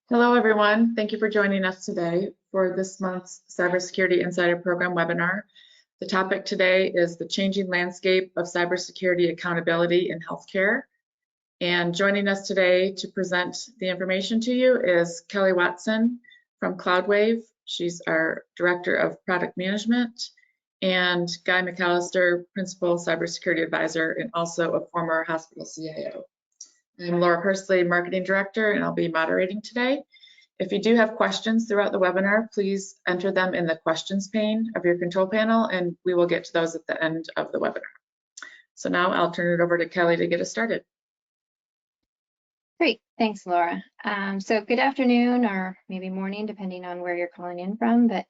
Hello, everyone. Thank you for joining us today for this month's Cybersecurity Insider Program webinar. The topic today is the changing landscape of cybersecurity accountability in healthcare. And joining us today to present the information to you is Kelly Watson from CloudWave. She's our Director of Product Management, and Guy McAllister, Principal Cybersecurity Advisor and also a former hospital CIO. I'm Laura Hursley, Marketing Director, and I'll be moderating today. If you do have questions throughout the webinar, please enter them in the questions pane of your control panel, and we will get to those at the end of the webinar. So now I'll turn it over to Kelly to get us started. Great, thanks, Laura. So good afternoon, or maybe morning, depending on where you're calling in from, but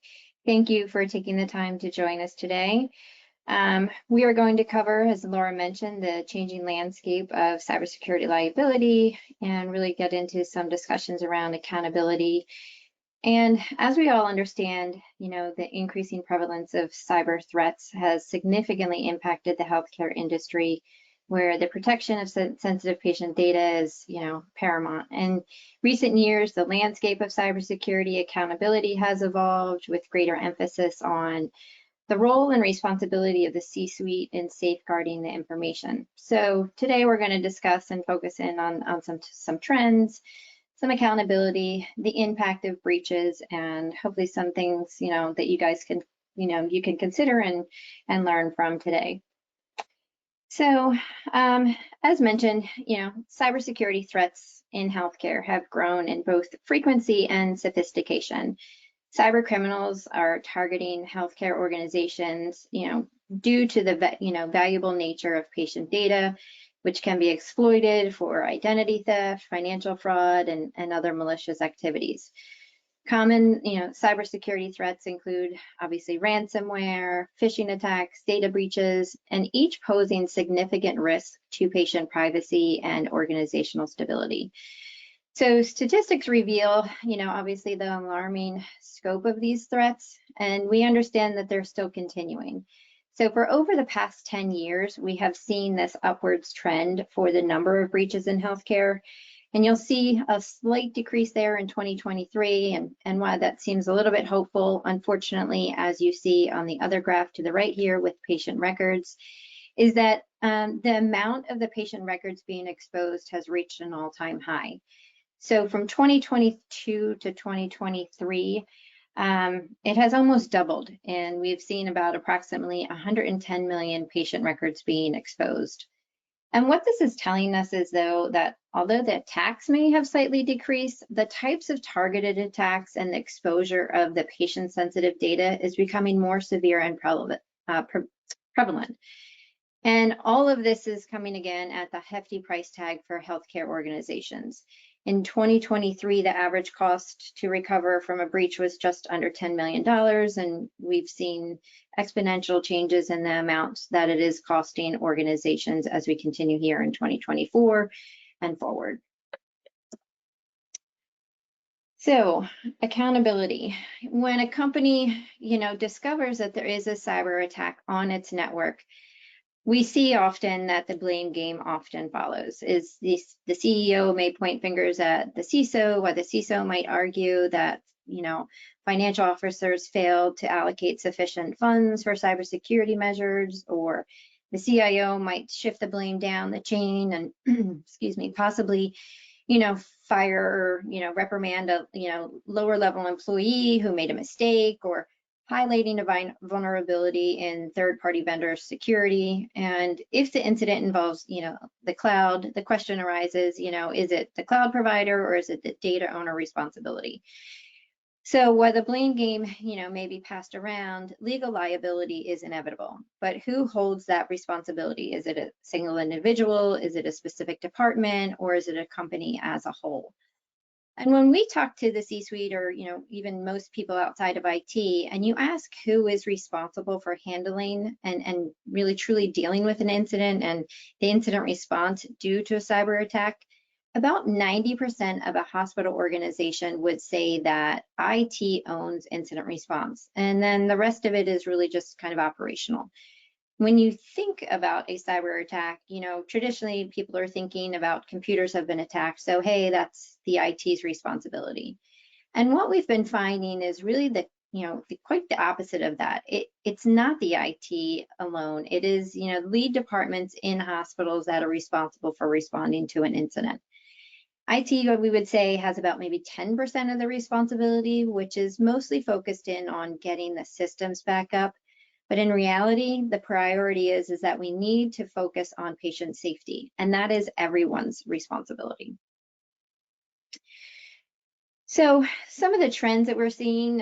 thank you for taking the time to join us today. We are going to cover, as Laura mentioned, the changing landscape of cybersecurity liability and really get into some discussions around accountability. And as we all understand, the increasing prevalence of cyber threats has significantly impacted the healthcare industry, where the protection of sensitive patient data is, paramount. In recent years, the landscape of cybersecurity accountability has evolved with greater emphasis on the role and responsibility of the C-suite in safeguarding the information. So today we're going to discuss and focus in on some trends, some accountability, the impact of breaches, and hopefully some things that you guys can you can consider and learn from today. So as mentioned, cybersecurity threats in healthcare have grown in both frequency and sophistication. Cyber criminals are targeting healthcare organizations, due to the valuable nature of patient data, which can be exploited for identity theft, financial fraud, and other malicious activities. Common, cybersecurity threats include obviously ransomware, phishing attacks, data breaches, and each posing significant risk to patient privacy and organizational stability. So statistics reveal, obviously the alarming scope of these threats, and we understand that they're still continuing. So for over the past 10 years, we have seen this upwards trend for the number of breaches in healthcare, and you'll see a slight decrease there in 2023, and while that seems a little bit hopeful, unfortunately, as you see on the other graph to the right here with patient records, is that the amount of the patient records being exposed has reached an all-time high. So from 2022 to 2023, it has almost doubled, and we've seen about approximately 110 million patient records being exposed. And what this is telling us is, though, that although the attacks may have slightly decreased, the types of targeted attacks and the exposure of the patient-sensitive data is becoming more severe and prevalent. And all of this is coming again at the hefty price tag for healthcare organizations. In 2023, the average cost to recover from a breach was just under $10 million, and we've seen exponential changes in the amounts that it is costing organizations as we continue here in 2024 and forward. So, accountability. When a company, discovers that there is a cyber attack on its network, we see often that the blame game often follows. The CEO may point fingers at the CISO, while the CISO might argue that, financial officers failed to allocate sufficient funds for cybersecurity measures, or the CIO might shift the blame down the chain and, possibly, fire or, reprimand a, lower level employee who made a mistake, or highlighting a vulnerability in third-party vendor security. And if the incident involves, the cloud, the question arises, is it the cloud provider or is it the data owner responsibility? So while the blame game, may be passed around, legal liability is inevitable. But who holds that responsibility? Is it a single individual? Is it a specific department? Or is it a company as a whole? And when we talk to the C-suite or, even most people outside of IT, and you ask who is responsible for handling and really truly dealing with an incident and the incident response due to a cyber attack, about 90% of a hospital organization would say that IT owns incident response. And then the rest of it is really just kind of operational. when you think about a cyber attack, traditionally people are thinking about computers have been attacked. So, hey, that's the IT's responsibility. And what we've been finding is really quite the opposite of that. It's not the IT alone. It is, lead departments in hospitals that are responsible for responding to an incident. IT, we would say, has about maybe 10% of the responsibility, which is mostly focused in on getting the systems back up. But in reality, the priority is that we need to focus on patient safety, and that is everyone's responsibility. So some of the trends that we're seeing,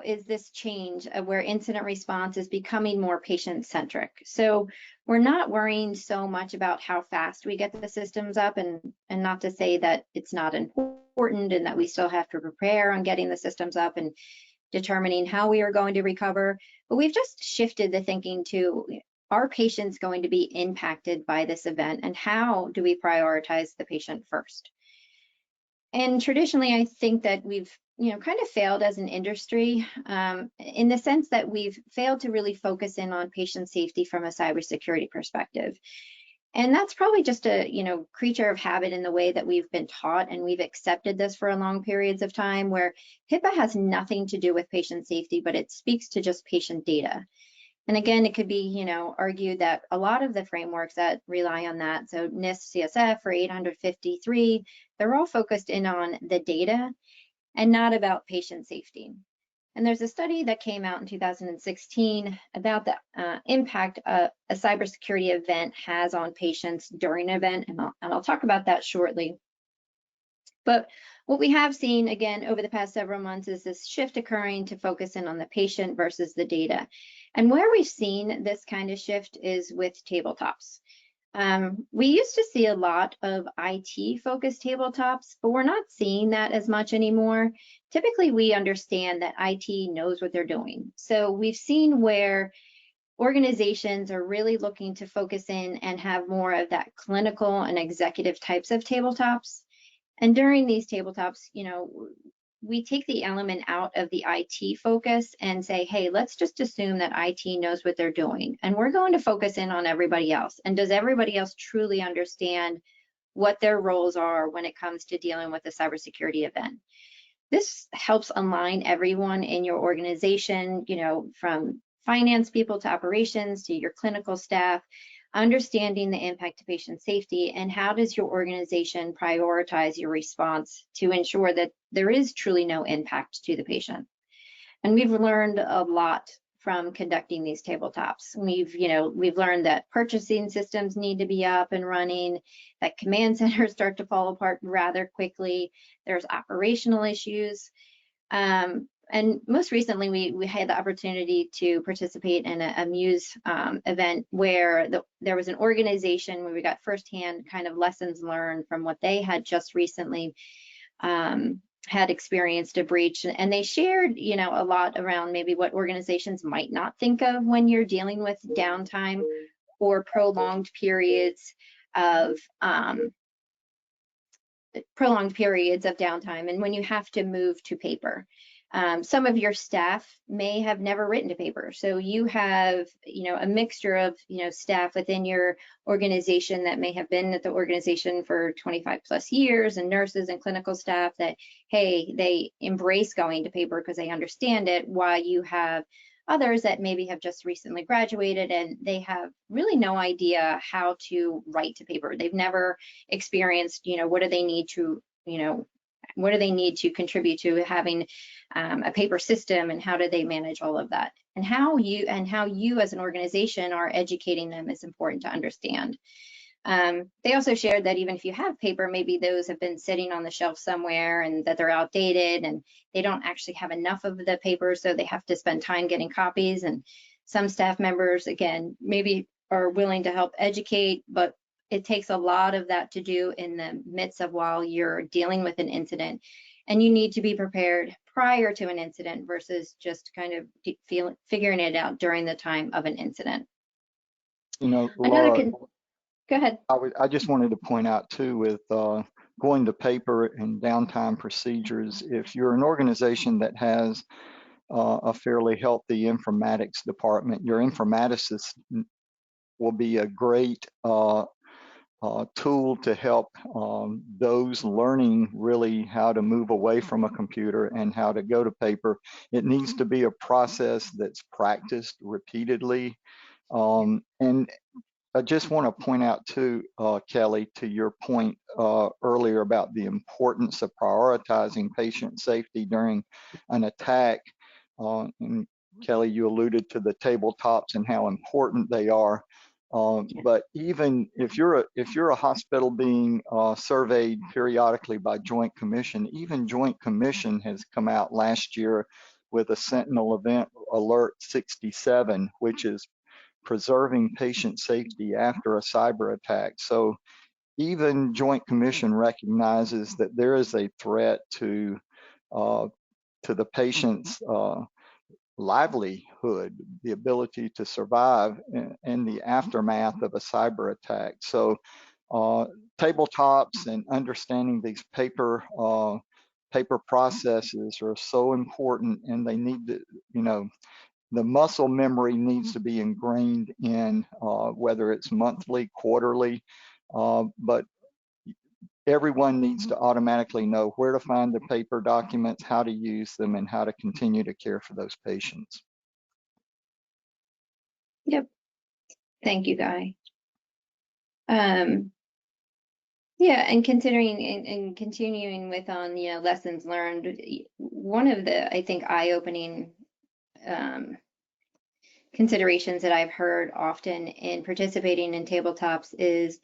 is this change of where incident response is becoming more patient-centric. So we're not worrying so much about how fast we get the systems up, and not to say that it's not important and that we still have to prepare on getting the systems up and determining how we are going to recover, but we've just shifted the thinking to, are patients going to be impacted by this event, and how do we prioritize the patient first? And traditionally, I think that we've, kind of failed as an industry in the sense that we've failed to really focus in on patient safety from a cybersecurity perspective. And that's probably just a, creature of habit in the way that we've been taught, and we've accepted this for long periods of time, where HIPAA has nothing to do with patient safety, but it speaks to just patient data. And again, it could be, argued that a lot of the frameworks that rely on that, so NIST CSF or 853, they're all focused in on the data and not about patient safety. And there's a study that came out in 2016 about the impact a cybersecurity event has on patients during an event, and I'll talk about that shortly. But what we have seen, again, over the past several months is this shift occurring to focus in on the patient versus the data. And where we've seen this kind of shift is with tabletops. We used to see a lot of IT-focused tabletops, but we're not seeing that as much anymore. Typically, we understand that IT knows what they're doing. So we've seen where organizations are really looking to focus in and have more of that clinical and executive types of tabletops. And during these tabletops, we take the element out of the IT focus and say, hey, let's just assume that IT knows what they're doing. And we're going to focus in on everybody else. And does everybody else truly understand what their roles are when it comes to dealing with a cybersecurity event? This helps align everyone in your organization, from finance people to operations to your clinical staff, understanding the impact to patient safety, and how does your organization prioritize your response to ensure that there is truly no impact to the patient. And we've learned a lot from conducting these tabletops. We've learned that purchasing systems need to be up and running, that command centers start to fall apart rather quickly. There's operational issues. And most recently, we had the opportunity to participate in a Muse event where there was an organization where we got firsthand kind of lessons learned from what they had just recently had experienced a breach. And they shared, a lot around maybe what organizations might not think of when you're dealing with downtime or prolonged periods of downtime, and when you have to move to paper. Some of your staff may have never written to paper. So you have, a mixture of, staff within your organization that may have been at the organization for 25 plus years, and nurses and clinical staff that, hey, they embrace going to paper because they understand it, while you have others that maybe have just recently graduated and they have really no idea how to write to paper. They've never experienced, what do they need to, what do they need to contribute to having a paper system, and how do they manage all of that? And how you as an organization are educating them is important to understand. They also shared that even if you have paper, maybe those have been sitting on the shelf somewhere and that they're outdated and they don't actually have enough of the paper, so they have to spend time getting copies. And some staff members, again, maybe are willing to help educate, but it takes a lot of that to do in the midst of while you're dealing with an incident. And you need to be prepared prior to an incident versus just kind of figuring it out during the time of an incident. Laura, go ahead. I just wanted to point out too, with going to paper and downtime procedures, if you're an organization that has a fairly healthy informatics department, your informaticists will be a great tool to help those learning really how to move away from a computer and how to go to paper. It needs to be a process that's practiced repeatedly. And I just want to point out too, Kelly, to your point earlier about the importance of prioritizing patient safety during an attack. And Kelly, you alluded to the tabletops and how important they are. But even if you're a hospital being surveyed periodically by Joint Commission, even Joint Commission has come out last year with a Sentinel Event Alert 67, which is preserving patient safety after a cyber attack. So even Joint Commission recognizes that there is a threat to the patient's livelihood, the ability to survive in the aftermath of a cyber attack. So tabletops and understanding these paper processes are so important, and they need to, the muscle memory needs to be ingrained in whether it's monthly, quarterly, but everyone needs to automatically know where to find the paper documents, how to use them, and how to continue to care for those patients. Yep. Thank you, Guy. Yeah, and considering and continuing with on lessons learned, one of the, I think, eye-opening considerations that I've heard often in participating in tabletops is,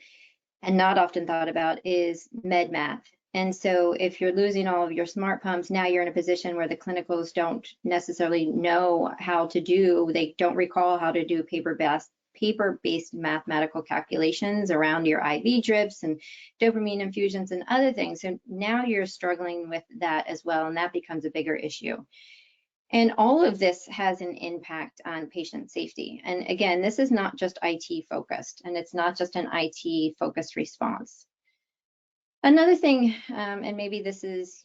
and not often thought about, is med math. And so if you're losing all of your smart pumps, now you're in a position where the clinicals don't necessarily know how to do, they don't recall how to do paper-based mathematical calculations around your IV drips and dopamine infusions and other things. So now you're struggling with that as well, and that becomes a bigger issue. And all of this has an impact on patient safety. And again, this is not just IT focused, and it's not just an IT focused response. Another thing, and maybe this is,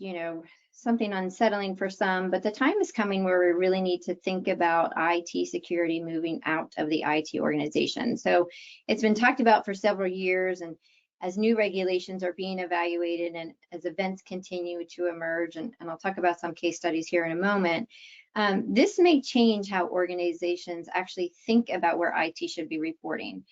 something unsettling for some, but the time is coming where we really need to think about IT security moving out of the IT organization. So it's been talked about for several years, and as new regulations are being evaluated and as events continue to emerge, and I'll talk about some case studies here in a moment, this may change how organizations actually think about where IT should be reporting.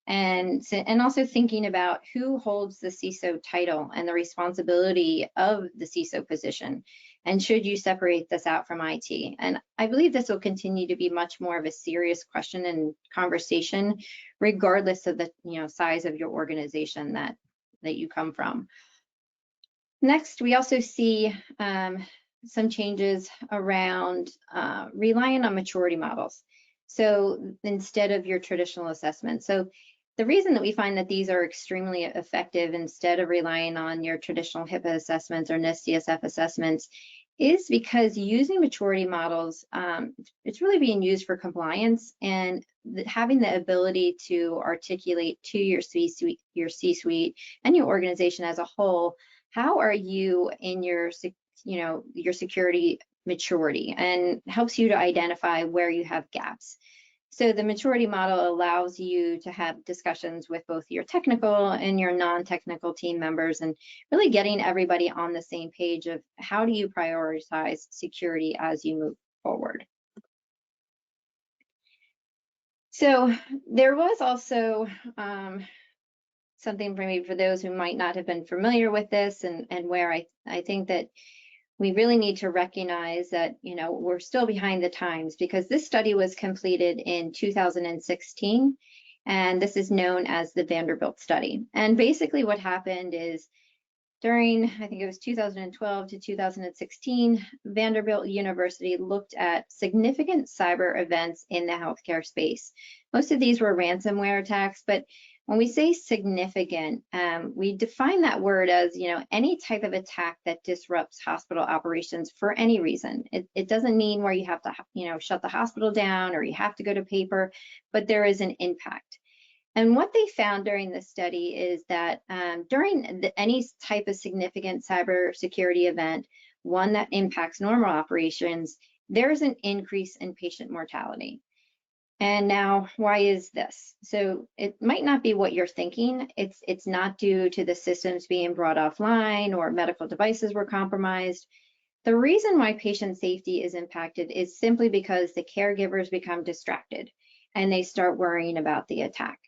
And also thinking about who holds the CISO title and the responsibility of the CISO position, and should you separate this out from IT? And I believe this will continue to be much more of a serious question and conversation, regardless of the size of your organization that you come from. Next, we also see some changes around relying on maturity models. So instead of your traditional assessment. So the reason that we find that these are extremely effective instead of relying on your traditional HIPAA assessments or NIST CSF assessments is because using maturity models, it's really being used for compliance, and having the ability to articulate to your C-suite and your organization as a whole, how are you in your security maturity, and helps you to identify where you have gaps. So the maturity model allows you to have discussions with both your technical and your non-technical team members, and really getting everybody on the same page of how do you prioritize security as you move forward. So there was also something for those who might not have been familiar with this, and where I think that we really need to recognize that, we're still behind the times, because this study was completed in 2016, and this is known as the Vanderbilt study. And basically what happened is during, I think it was 2012 to 2016, Vanderbilt University looked at significant cyber events in the healthcare space. Most of these were ransomware attacks, but when we say significant, we define that word as, any type of attack that disrupts hospital operations for any reason. It doesn't mean where you have to, shut the hospital down or you have to go to paper, but there is an impact. And what they found during the study is that during any type of significant cybersecurity event, one that impacts normal operations, there's an increase in patient mortality. And now, why is this? So it might not be what you're thinking. It's not due to the systems being brought offline or medical devices were compromised. The reason why patient safety is impacted is simply because the caregivers become distracted and they start worrying about the attack.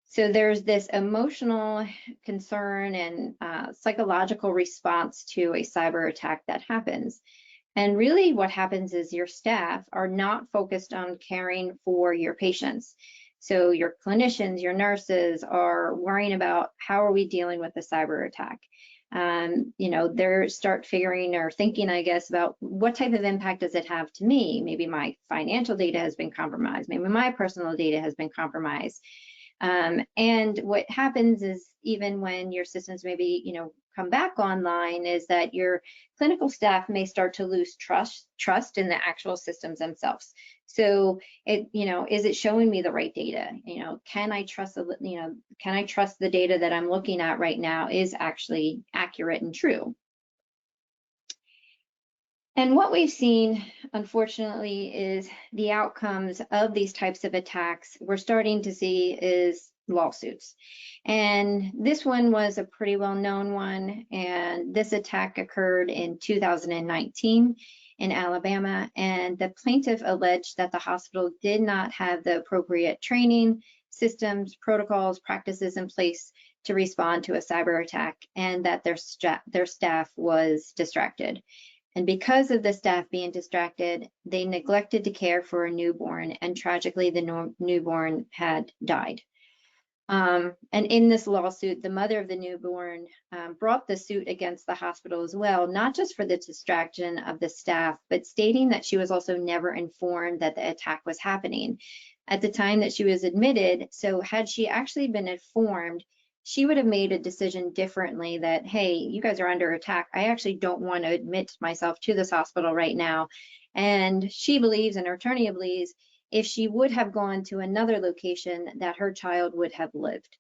So there's this emotional concern and psychological response to a cyber attack that happens. And really what happens is your staff are not focused on caring for your patients. So your clinicians, your nurses are worrying about how are we dealing with the cyber attack. They start figuring or thinking, I guess, about what type of impact does it have to me? Maybe my financial data has been compromised. Maybe my personal data has been compromised. And what happens is even when your systems maybe, come back online is that your clinical staff may start to lose trust in the actual systems themselves. So is it showing me the right data? Can I trust the data that I'm looking at right now is actually accurate and true? And what we've seen, unfortunately, is the outcomes of these types of attacks we're starting to see is lawsuits. And this one was a pretty well-known one. And this attack occurred in 2019 in Alabama. And the plaintiff alleged that the hospital did not have the appropriate training, systems, protocols, practices in place to respond to a cyber attack, and that their staff was distracted. And because of the staff being distracted, they neglected to care for a newborn, and tragically, the newborn had died. And in this lawsuit, the mother of the newborn brought the suit against the hospital as well, not just for the distraction of the staff, but stating that she was also never informed that the attack was happening at the time that she was admitted. So had she actually been informed, she would have made a decision differently that, hey, you guys are under attack. I actually don't want to admit myself to this hospital right now. And she believes, and her attorney believes, if she would have gone to another location, that her child would have lived.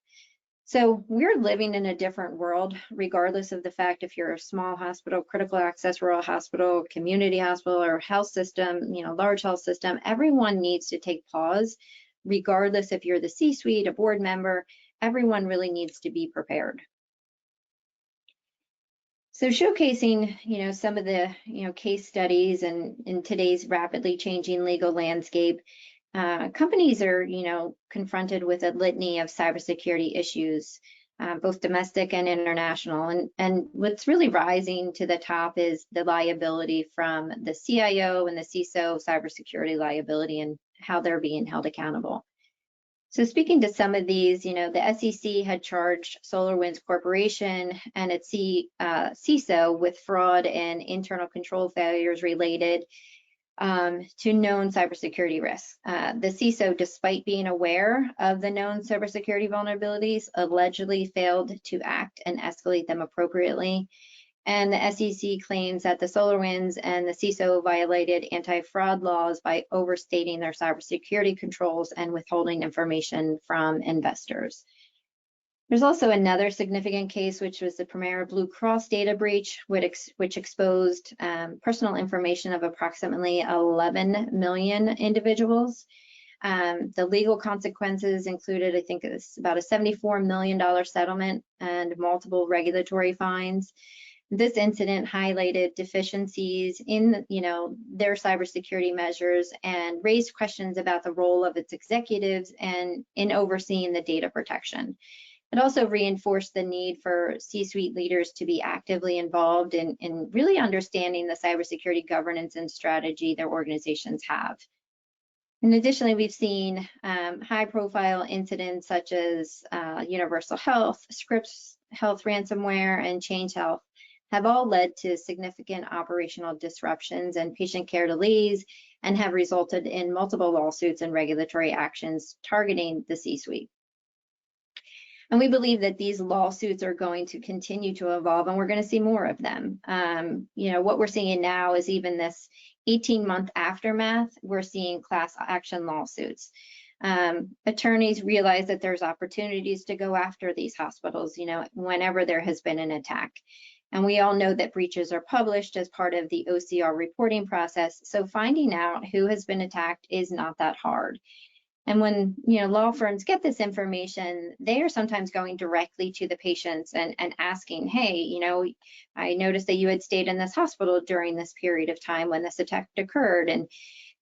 So we're living in a different world, regardless of the fact if you're a small hospital, critical access rural hospital, community hospital, or health system, large health system. Everyone needs to take pause, regardless if you're the C-suite, a board member. Everyone really needs to be prepared. So showcasing, some of the, case studies and in today's rapidly changing legal landscape, companies are, confronted with a litany of cybersecurity issues, both domestic and international. And what's really rising to the top is the liability from the CIO and the CISO cybersecurity liability and how they're being held accountable. So speaking to some of these, the SEC had charged SolarWinds Corporation and its CISO with fraud and internal control failures related to known cybersecurity risks. The CISO, despite being aware of the known cybersecurity vulnerabilities, allegedly failed to act and escalate them appropriately. And the SEC claims that the SolarWinds and the CISO violated anti-fraud laws by overstating their cybersecurity controls and withholding information from investors. There's also another significant case, which was the Premier Blue Cross data breach, which exposed personal information of approximately 11 million individuals. The legal consequences included, I think, it's about a $74 million settlement and multiple regulatory fines. This incident highlighted deficiencies in, their cybersecurity measures and raised questions about the role of its executives and in overseeing the data protection. It also reinforced the need for C-suite leaders to be actively involved in really understanding the cybersecurity governance and strategy their organizations have. And additionally, we've seen high-profile incidents such as Universal Health, Scripps Health ransomware, and Change Health have all led to significant operational disruptions and patient care delays and have resulted in multiple lawsuits and regulatory actions targeting the C-suite. And we believe that these lawsuits are going to continue to evolve, and we're going to see more of them. What we're seeing now is even this 18-month aftermath, we're seeing class action lawsuits. Attorneys realize that there's opportunities to go after these hospitals, whenever there has been an attack. And we all know that breaches are published as part of the OCR reporting process. So finding out who has been attacked is not that hard. And when, you know, law firms get this information, they are sometimes going directly to the patients and asking, hey, you know, I noticed that you had stayed in this hospital during this period of time when this attack occurred. And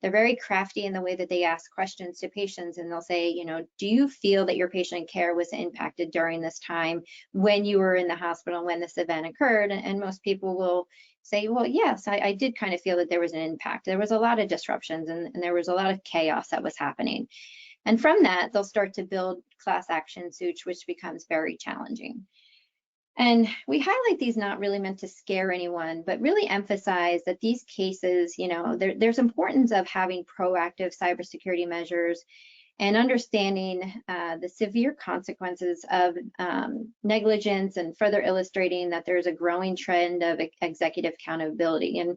they're very crafty in the way that they ask questions to patients, and they'll say, you know, do you feel that your patient care was impacted during this time when you were in the hospital when this event occurred? And most people will say, well, yes, I did kind of feel that there was an impact. There was a lot of disruptions and there was a lot of chaos that was happening. And from that, they'll start to build class action suits, which becomes very challenging. And we highlight these not really meant to scare anyone, but really emphasize that these cases, you know, there's importance of having proactive cybersecurity measures and understanding the severe consequences of negligence, and further illustrating that there's a growing trend of executive accountability. And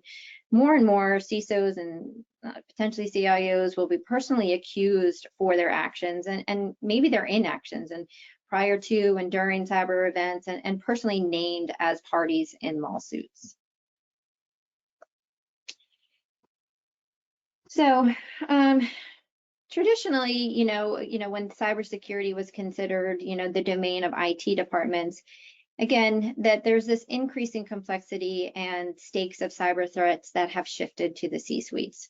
more CISOs and potentially CIOs will be personally accused for their actions and maybe their inactions, and prior to and during cyber events, and personally named as parties in lawsuits. So traditionally, you know, when cybersecurity was considered, you know, the domain of IT departments, again, that there's this increasing complexity and stakes of cyber threats that have shifted to the C-suites.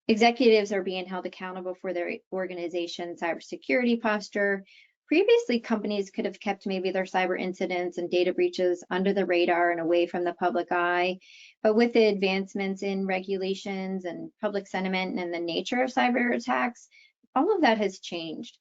Executives are being held accountable for their organization's cybersecurity posture. Previously, companies could have kept maybe their cyber incidents and data breaches under the radar and away from the public eye. But with the advancements in regulations and public sentiment and the nature of cyber attacks, all of that has changed.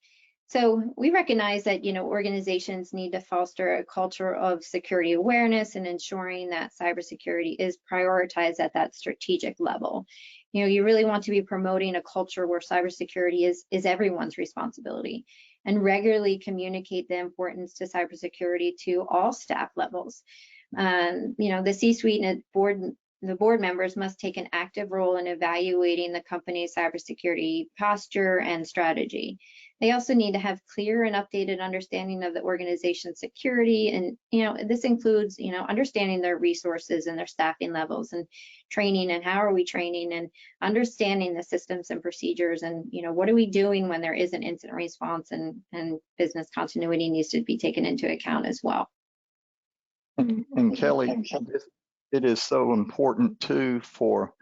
So we recognize that, you know, organizations need to foster a culture of security awareness and ensuring that cybersecurity is prioritized at that strategic level. You know, you really want to be promoting a culture where cybersecurity is everyone's responsibility, and regularly communicate the importance to cybersecurity to all staff levels. You know, the C-suite and the board members must take an active role in evaluating the company's cybersecurity posture and strategy. They also need to have clear and updated understanding of the organization's security. And, you know, this includes, you know, understanding their resources and their staffing levels and training, and how are we training, and understanding the systems and procedures, and, you know, what are we doing when there is an incident response, and business continuity needs to be taken into account as well. And Kelly, it is so important too for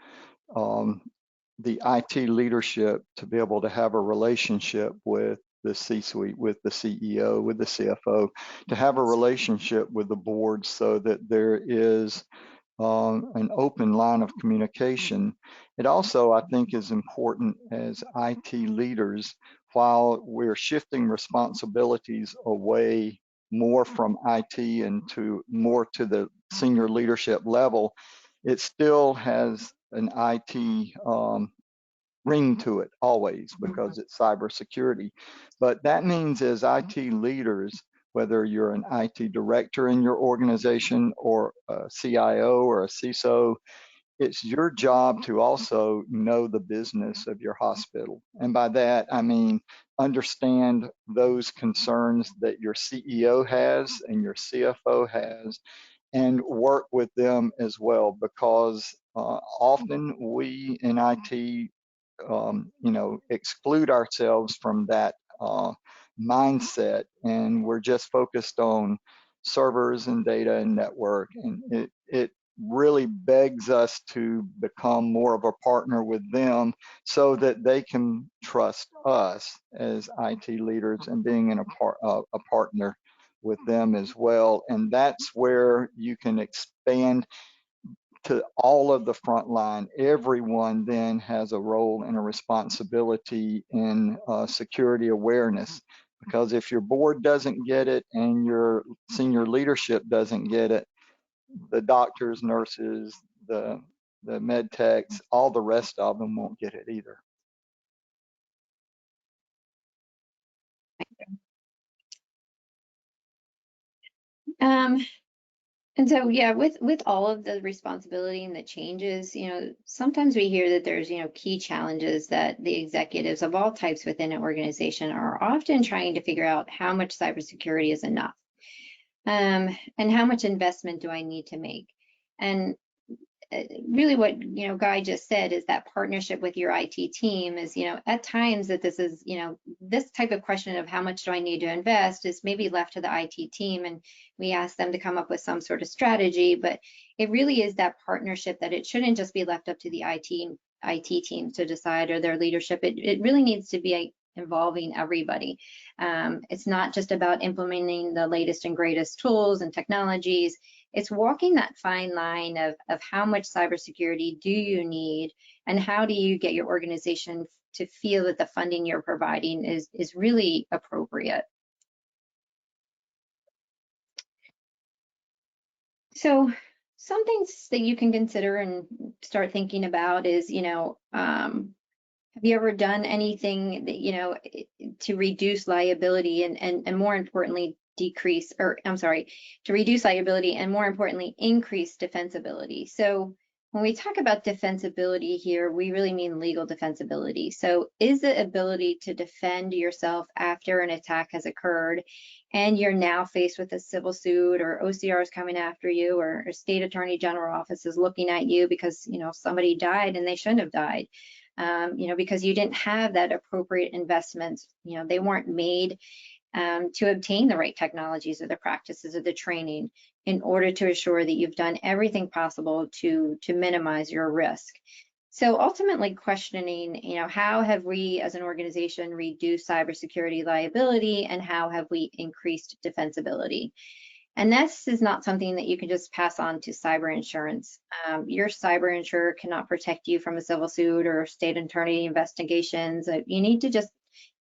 the IT leadership to be able to have a relationship with the C-suite, with the CEO, with the CFO, to have a relationship with the board, so that there is an open line of communication. It also, I think, is important as IT leaders, while we're shifting responsibilities away more from IT and more to the senior leadership level, it still has an IT ring to it always, because it's cybersecurity. But that means as IT leaders, whether you're an IT director in your organization, or a CIO or a CISO, it's your job to also know the business of your hospital. And by that, I mean, understand those concerns that your CEO has and your CFO has, and work with them as well, because often we in IT, you know, exclude ourselves from that mindset, and we're just focused on servers and data and network, and it really begs us to become more of a partner with them, so that they can trust us as IT leaders, and being a partner with them as well. And that's where you can expand to all of the front line. Everyone then has a role and a responsibility in security awareness, because if your board doesn't get it and your senior leadership doesn't get it, the doctors, nurses, the med techs, all the rest of them won't get it either. And so, yeah, with all of the responsibility and the changes, you know, sometimes we hear that there's, you know, key challenges that the executives of all types within an organization are often trying to figure out how much cybersecurity is enough, and how much investment do I need to make. And really what, Guy just said is that partnership with your IT team is, at times that this is, this type of question of how much do I need to invest is maybe left to the IT team, and we ask them to come up with some sort of strategy, but it really is that partnership that it shouldn't just be left up to the IT team to decide, or their leadership. It really needs to be involving everybody. It's not just about implementing the latest and greatest tools and technologies. It's walking that fine line of how much cybersecurity do you need, and how do you get your organization to feel that the funding you're providing is really appropriate. So some things that you can consider and start thinking about is, have you ever done anything that, to reduce liability and more importantly, to reduce liability and more importantly, increase defensibility? So when we talk about defensibility here, we really mean legal defensibility. So is the ability to defend yourself after an attack has occurred and you're now faced with a civil suit, or OCR is coming after you, or a state attorney general office is looking at you because, somebody died and they shouldn't have died. Because you didn't have that appropriate investments, they weren't made to obtain the right technologies or the practices or the training in order to assure that you've done everything possible to minimize your risk. So ultimately questioning, how have we as an organization reduced cybersecurity liability, and how have we increased defensibility? And this is not something that you can just pass on to cyber insurance. Your cyber insurer cannot protect you from a civil suit or state attorney investigations. You need to just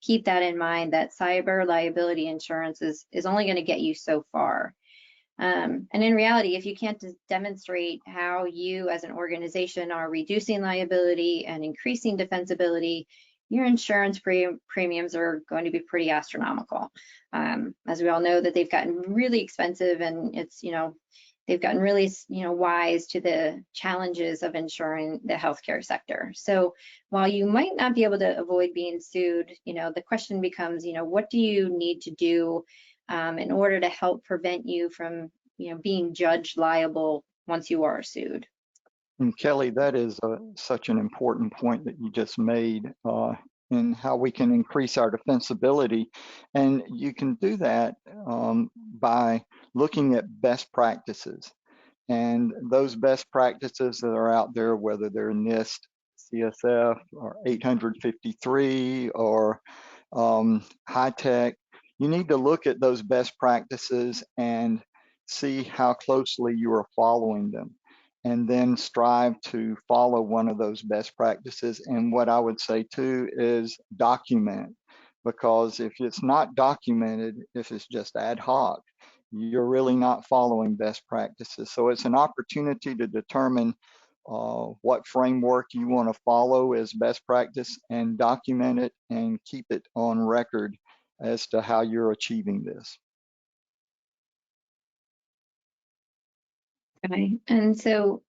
keep that in mind, that cyber liability insurance is only going to get you so far. And in reality, if you can't demonstrate how you as an organization are reducing liability and increasing defensibility, your insurance premiums are going to be pretty astronomical. As we all know, that they've gotten really expensive, and it's, they've gotten really, wise to the challenges of insuring the healthcare sector. So while you might not be able to avoid being sued, the question becomes, what do you need to do in order to help prevent you from, being judged liable once you are sued? And Kelly, that is such an important point that you just made in how we can increase our defensibility. And you can do that by looking at best practices. And those best practices that are out there, whether they're NIST, CSF, or 853, or high tech, you need to look at those best practices and see how closely you are following them, and then strive to follow one of those best practices. And what I would say too is document, because if it's not documented, if it's just ad hoc, you're really not following best practices. So it's an opportunity to determine what framework you want to follow as best practice, and document it and keep it on record as to how you're achieving this. Okay, and so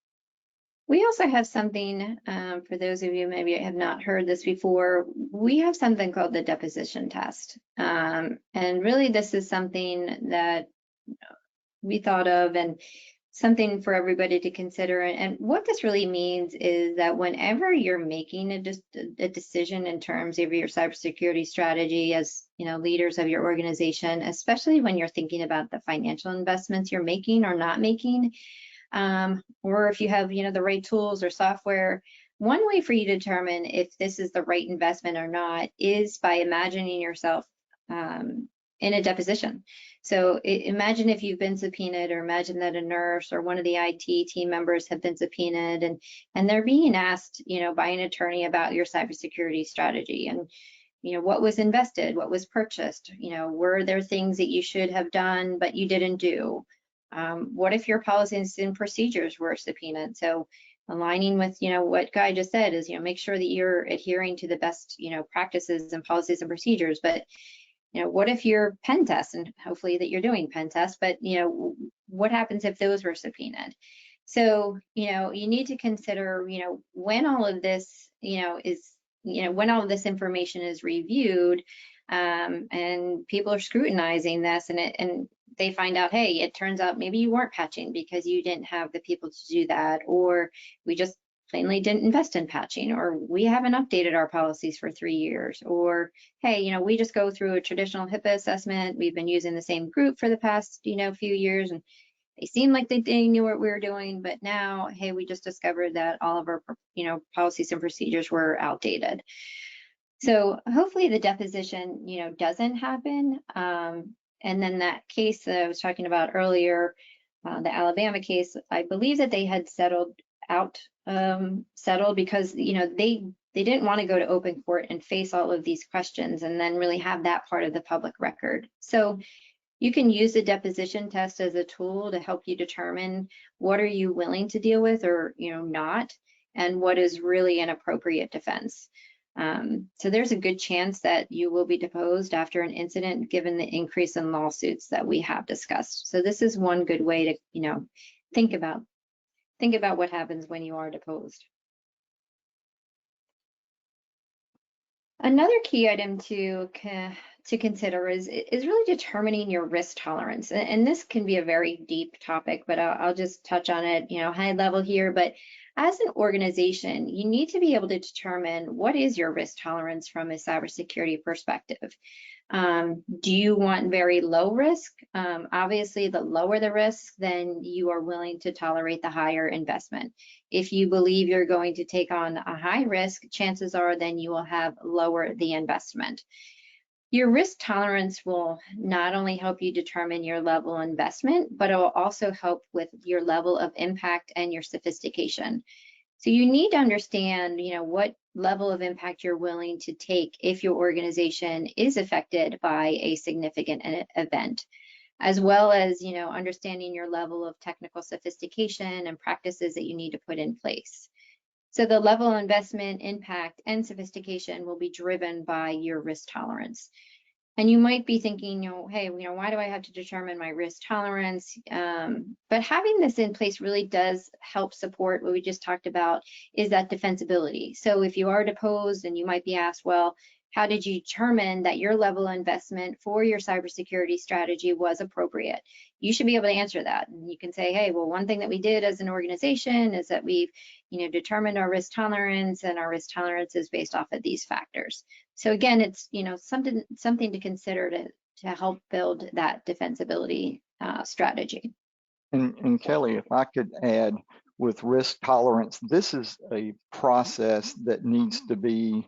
we also have something, for those of you maybe have not heard this before, we have something called the deposition test. And really this is something that we thought of, and something for everybody to consider. And what this really means is that whenever you're making a decision in terms of your cybersecurity strategy as leaders of your organization, especially when you're thinking about the financial investments you're making or not making, or if you have the right tools or software, one way for you to determine if this is the right investment or not is by imagining yourself in a deposition. So imagine if you've been subpoenaed, or imagine that a nurse or one of the IT team members have been subpoenaed, and they're being asked by an attorney about your cybersecurity strategy, and what was invested, what was purchased, were there things that you should have done but you didn't do? What if your policies and procedures were subpoenaed? So aligning with what Guy just said is make sure that you're adhering to the best practices and policies and procedures. But what if you're pen tests, and hopefully that you're doing pen tests, but what happens if those were subpoenaed? So you need to consider when all of this is when all of this information is reviewed, and people are scrutinizing this, and they find out, hey, it turns out maybe you weren't patching because you didn't have the people to do that, or we just plainly didn't invest in patching, or we haven't updated our policies for 3 years, or hey, we just go through a traditional HIPAA assessment. We've been using the same group for the past, few years, and they seemed like they knew what we were doing, but now, hey, we just discovered that all of our, policies and procedures were outdated. So hopefully the deposition, doesn't happen. And then that case that I was talking about earlier, the Alabama case, I believe that they had settled because, they didn't want to go to open court and face all of these questions and then really have that part of the public record. So you can use the deposition test as a tool to help you determine what are you willing to deal with or, not, and what is really an appropriate defense. So there's a good chance that you will be deposed after an incident, given the increase in lawsuits that we have discussed. So this is one good way to, think about what happens when you are deposed. Another key item to consider is really determining your risk tolerance. And this can be a very deep topic, but I'll just touch on it, high level here. But as an organization, you need to be able to determine what is your risk tolerance from a cybersecurity perspective. Do you want very low risk? Obviously, the lower the risk, then you are willing to tolerate the higher investment. If you believe you're going to take on a high risk, chances are then you will have lower the investment. Your risk tolerance will not only help you determine your level of investment, but it will also help with your level of impact and your sophistication. So you need to understand, what level of impact you're willing to take if your organization is affected by a significant event, as well as, understanding your level of technical sophistication and practices that you need to put in place. So the level of investment, impact, and sophistication will be driven by your risk tolerance. And you might be thinking, hey, why do I have to determine my risk tolerance? But having this in place really does help support what we just talked about, is that defensibility. So if you are deposed and you might be asked, well, how did you determine that your level of investment for your cybersecurity strategy was appropriate? You should be able to answer that. And you can say, hey, well, one thing that we did as an organization is that we've, determined our risk tolerance, and our risk tolerance is based off of these factors. So again, it's, something to consider to help build that defensibility strategy. And Kelly, if I could add, with risk tolerance, this is a process that needs to be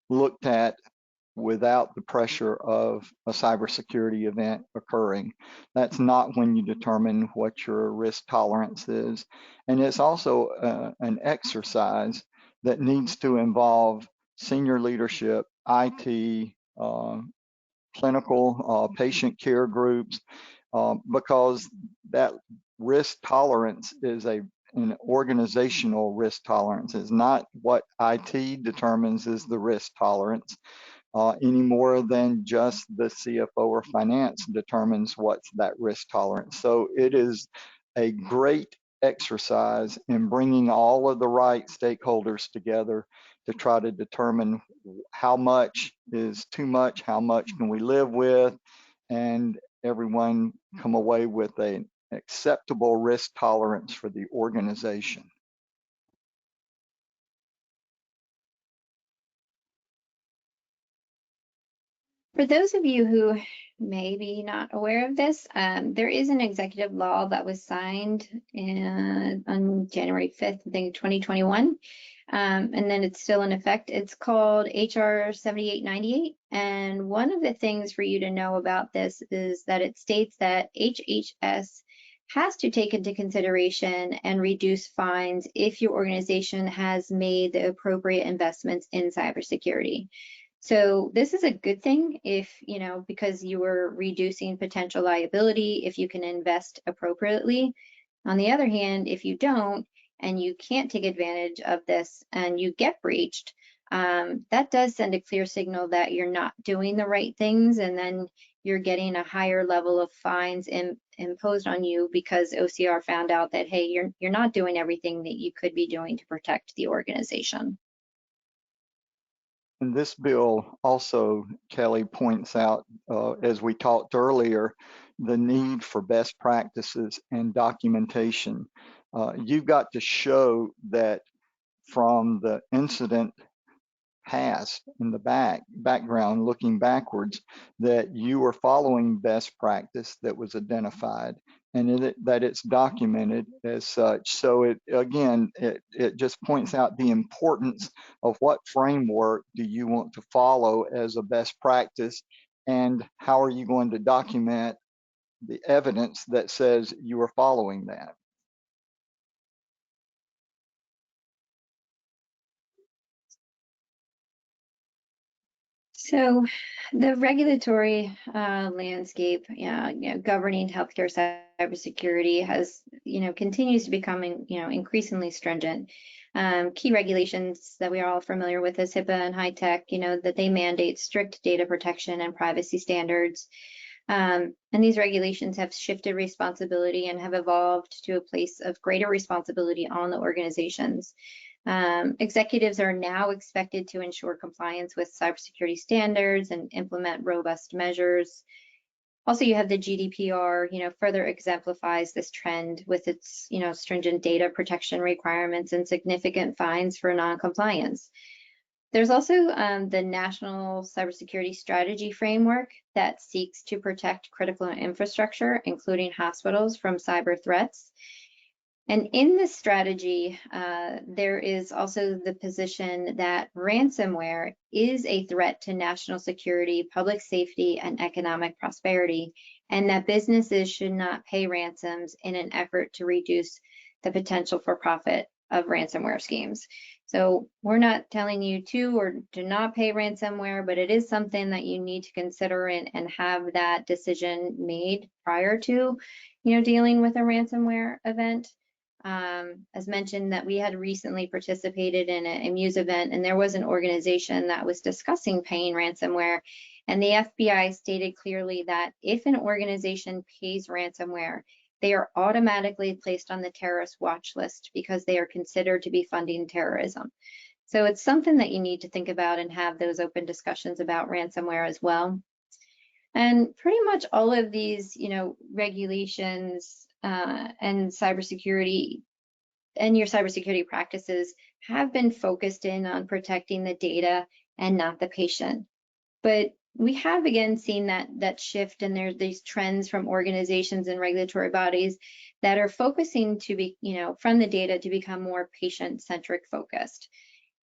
looked at without the pressure of a cybersecurity event occurring. That's not when you determine what your risk tolerance is. And it's also an exercise that needs to involve senior leadership, IT, clinical, patient care groups, because that risk tolerance is an organizational risk tolerance. It's not what IT determines is the risk tolerance. Any more than just the CFO or finance determines what's that risk tolerance. So it is a great exercise in bringing all of the right stakeholders together to try to determine how much is too much, how much can we live with, and everyone come away with an acceptable risk tolerance for the organization. For those of you who may be not aware of this, there is an executive law that was signed on January 5th, I think 2021, and then it's still in effect. It's called HR 7898, and one of the things for you to know about this is that it states that HHS has to take into consideration and reduce fines if your organization has made the appropriate investments in cybersecurity. So this is a good thing if, because you are reducing potential liability if you can invest appropriately. On the other hand, if you don't and you can't take advantage of this and you get breached, that does send a clear signal that you're not doing the right things, and then you're getting a higher level of fines imposed on you because OCR found out that, hey, you're not doing everything that you could be doing to protect the organization. And this bill also, Kelly points out, as we talked earlier, the need for best practices and documentation. You've got to show that from the incident past in the background, looking backwards, that you are following best practice that was identified and that it's documented as such. So it just points out the importance of what framework do you want to follow as a best practice, and how are you going to document the evidence that says you are following that. So the regulatory landscape, governing healthcare cybersecurity has, continues to become, increasingly stringent. Key regulations that we are all familiar with is HIPAA and high tech, that they mandate strict data protection and privacy standards. And these regulations have shifted responsibility and have evolved to a place of greater responsibility on the organizations. Executives are now expected to ensure compliance with cybersecurity standards and implement robust measures. Also, you have the GDPR, further exemplifies this trend with its, stringent data protection requirements and significant fines for non-compliance. There's also the National Cybersecurity Strategy Framework that seeks to protect critical infrastructure, including hospitals, from cyber threats. And in this strategy, there is also the position that ransomware is a threat to national security, public safety, and economic prosperity, and that businesses should not pay ransoms in an effort to reduce the potential for profit of ransomware schemes. So we're not telling you to or do not pay ransomware, but it is something that you need to consider and have that decision made prior to, dealing with a ransomware event. As mentioned, that we had recently participated in a Muse event, and there was an organization that was discussing paying ransomware, and the FBI stated clearly that if an organization pays ransomware, they are automatically placed on the terrorist watch list because they are considered to be funding terrorism. So it's something that you need to think about and have those open discussions about ransomware as well. And pretty much all of these, regulations and cybersecurity and your cybersecurity practices have been focused in on protecting the data and not the patient. But we have again seen that shift, and there's these trends from organizations and regulatory bodies that are focusing to be, from the data to become more patient-centric focused.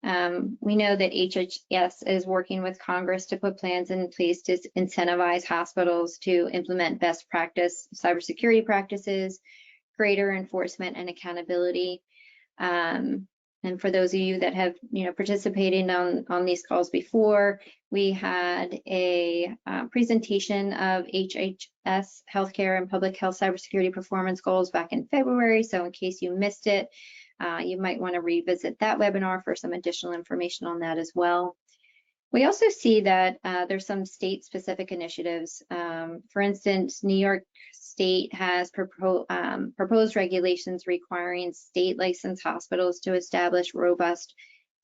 We know that HHS is working with Congress to put plans in place to incentivize hospitals to implement best practice cybersecurity practices, greater enforcement and accountability. And for those of you that have, participated on these calls before, we had a presentation of HHS healthcare and public health cybersecurity performance goals back in February. So in case you missed it, you might want to revisit that webinar for some additional information on that as well. We also see that there's some state-specific initiatives. For instance, New York State has proposed regulations requiring state-licensed hospitals to establish robust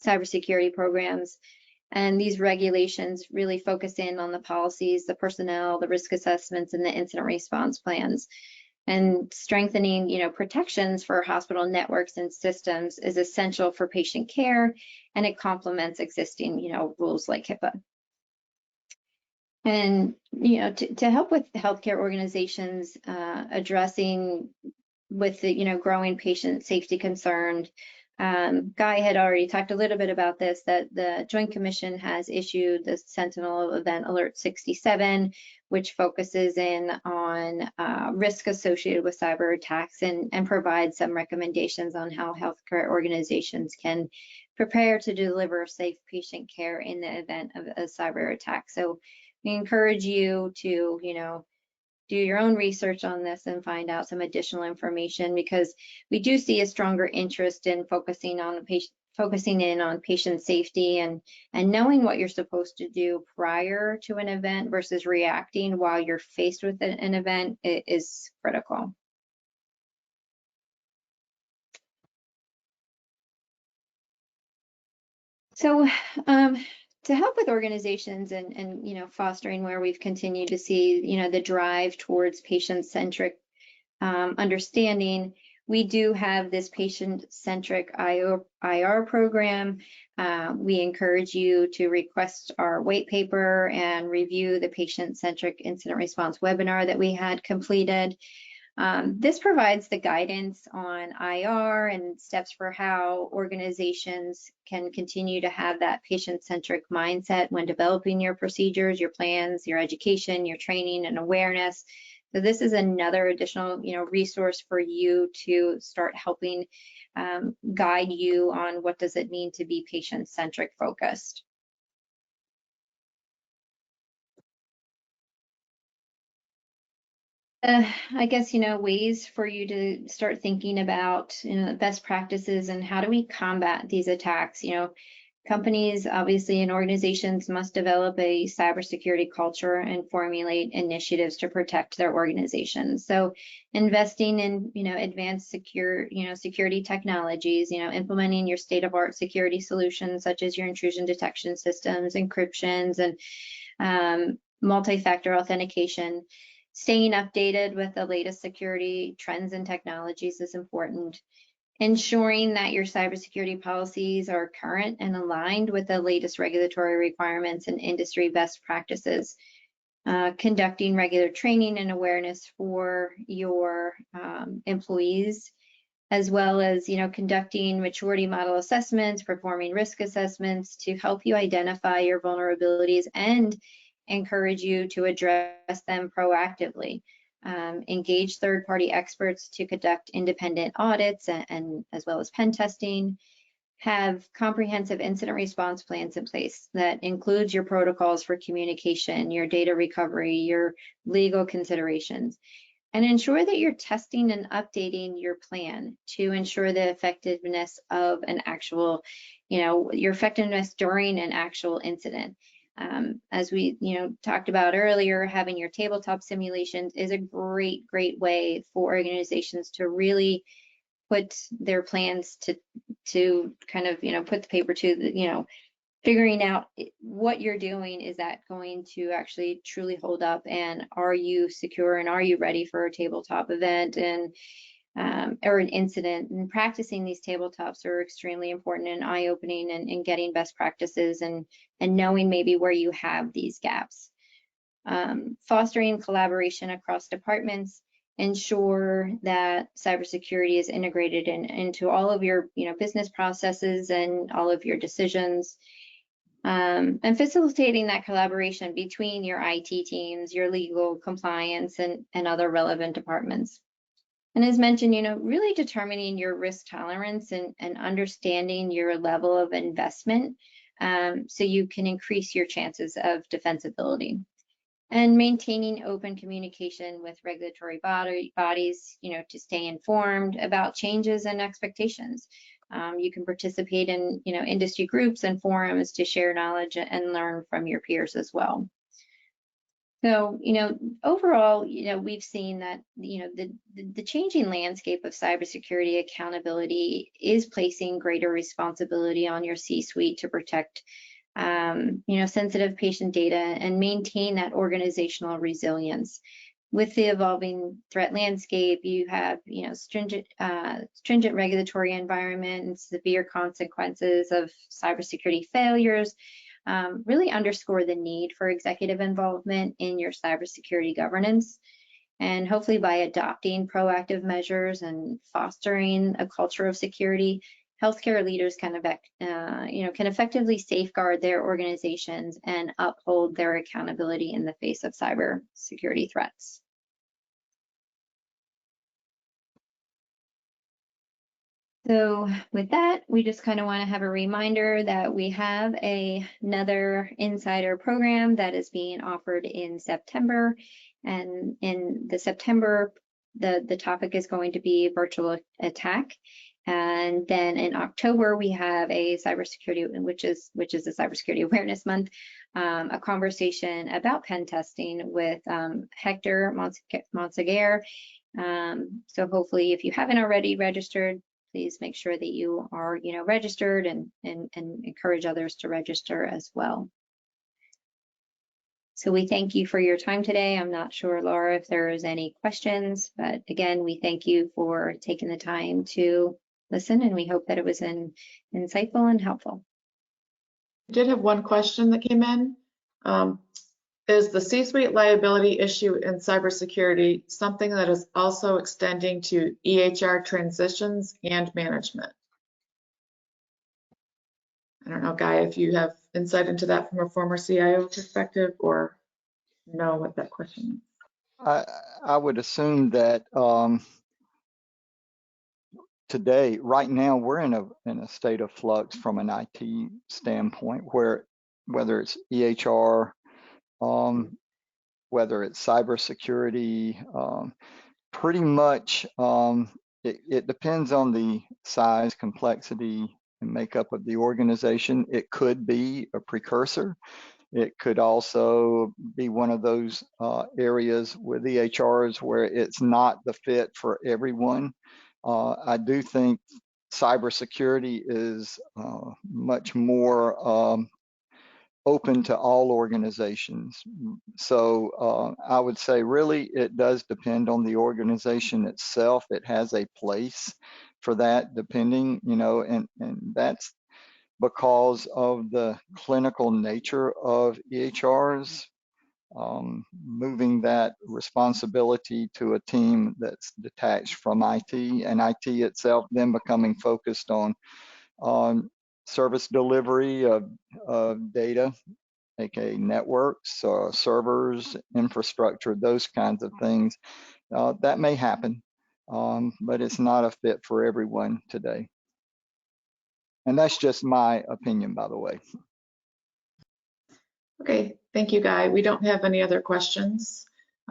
cybersecurity programs. And these regulations really focus in on the policies, the personnel, the risk assessments, and the incident response plans. And strengthening, protections for hospital networks and systems is essential for patient care, and it complements existing, rules like HIPAA. And, to help with healthcare organizations addressing with the, growing patient safety concerns, Guy had already talked a little bit about this, that the Joint Commission has issued the Sentinel Event Alert 67, which focuses in on risk associated with cyber attacks and provides some recommendations on how healthcare organizations can prepare to deliver safe patient care in the event of a cyber attack. So we encourage you to, do your own research on this and find out some additional information, because we do see a stronger interest in focusing in on patient safety and knowing what you're supposed to do prior to an event versus reacting while you're faced with an event is critical. So to help with organizations and fostering where we've continued to see the drive towards patient-centric understanding, we do have this patient-centric IR program. We encourage you to request our white paper and review the patient-centric incident response webinar that we had completed. This provides the guidance on IR and steps for how organizations can continue to have that patient-centric mindset when developing your procedures, your plans, your education, your training and awareness. So this is another additional, resource for you to start helping guide you on what does it mean to be patient-centric focused. I guess, ways for you to start thinking about, best practices and how do we combat these attacks. Companies, obviously, and organizations must develop a cybersecurity culture and formulate initiatives to protect their organizations. So investing in, advanced security technologies, implementing your state-of-art security solutions, such as your intrusion detection systems, encryptions, and multi-factor authentication. Staying updated with the latest security trends and technologies is important. Ensuring that your cybersecurity policies are current and aligned with the latest regulatory requirements and industry best practices. Conducting regular training and awareness for your employees, as well as conducting maturity model assessments, performing risk assessments to help you identify your vulnerabilities and encourage you to address them proactively. Engage third-party experts to conduct independent audits and as well as pen testing. Have comprehensive incident response plans in place that includes your protocols for communication, your data recovery, your legal considerations, and ensure that you're testing and updating your plan to ensure the effectiveness of an actual, your effectiveness during an actual incident. As we talked about earlier, having your tabletop simulations is a great way for organizations to really put their plans to kind of put the paper to the, figuring out what you're doing. Is that going to actually truly hold up, and are you secure, and are you ready for a tabletop event and or an incident? And practicing these tabletops are extremely important and eye-opening, and getting best practices and knowing maybe where you have these gaps. Fostering collaboration across departments. Ensure that cybersecurity is integrated into all of your business processes and all of your decisions. And facilitating that collaboration between your IT teams, your legal, compliance, and other relevant departments. And as mentioned, really determining your risk tolerance and understanding your level of investment so you can increase your chances of defensibility. And maintaining open communication with regulatory bodies, to stay informed about changes and expectations. You can participate in, industry groups and forums to share knowledge and learn from your peers as well. So, overall, we've seen that, the changing landscape of cybersecurity accountability is placing greater responsibility on your C-suite to protect, sensitive patient data and maintain that organizational resilience. With the evolving threat landscape, you have, stringent regulatory environment and severe consequences of cybersecurity failures. Really underscore the need for executive involvement in your cybersecurity governance. And hopefully by adopting proactive measures and fostering a culture of security, healthcare leaders can effectively safeguard their organizations and uphold their accountability in the face of cybersecurity threats. So with that, we just kind of want to have a reminder that we have another insider program that is being offered in September. And in the September, the topic is going to be virtual attack. And then in October, we have a cybersecurity, which is the Cybersecurity Awareness Month, a conversation about pen testing with Hector Monseguer. So hopefully, if you haven't already registered, please make sure that you are, registered and encourage others to register as well. So we thank you for your time today. I'm not sure, Laura, if there is any questions, but again, we thank you for taking the time to listen, and we hope that it was insightful and helpful. I did have one question that came in. Is the C-suite liability issue in cybersecurity something that is also extending to EHR transitions and management? I don't know, Guy, if you have insight into that from a former CIO perspective, or know what that question is. I would assume that today, right now, we're in a state of flux from an IT standpoint, where whether it's EHR, whether it's cybersecurity, pretty much it depends on the size, complexity, and makeup of the organization. It could be a precursor. It could also be one of those areas with EHRs where it's not the fit for everyone. I do think cybersecurity is much more open to all organizations. So I would say really it does depend on the organization itself. It has a place for that depending, and that's because of the clinical nature of EHRs, moving that responsibility to a team that's detached from IT, and IT itself then becoming focused on service delivery of data, aka networks, servers, infrastructure, those kinds of things. That may happen, but it's not a fit for everyone today. And that's just my opinion, by the way. Okay, thank you, Guy. We don't have any other questions.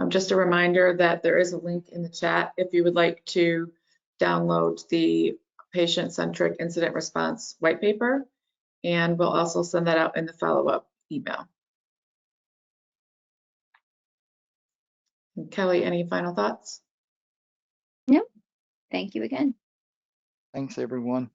Just a reminder that there is a link in the chat if you would like to download the patient-centric incident response white paper, and we'll also send that out in the follow-up email. And Kelly, any final thoughts? No, thank you again. Thanks, everyone.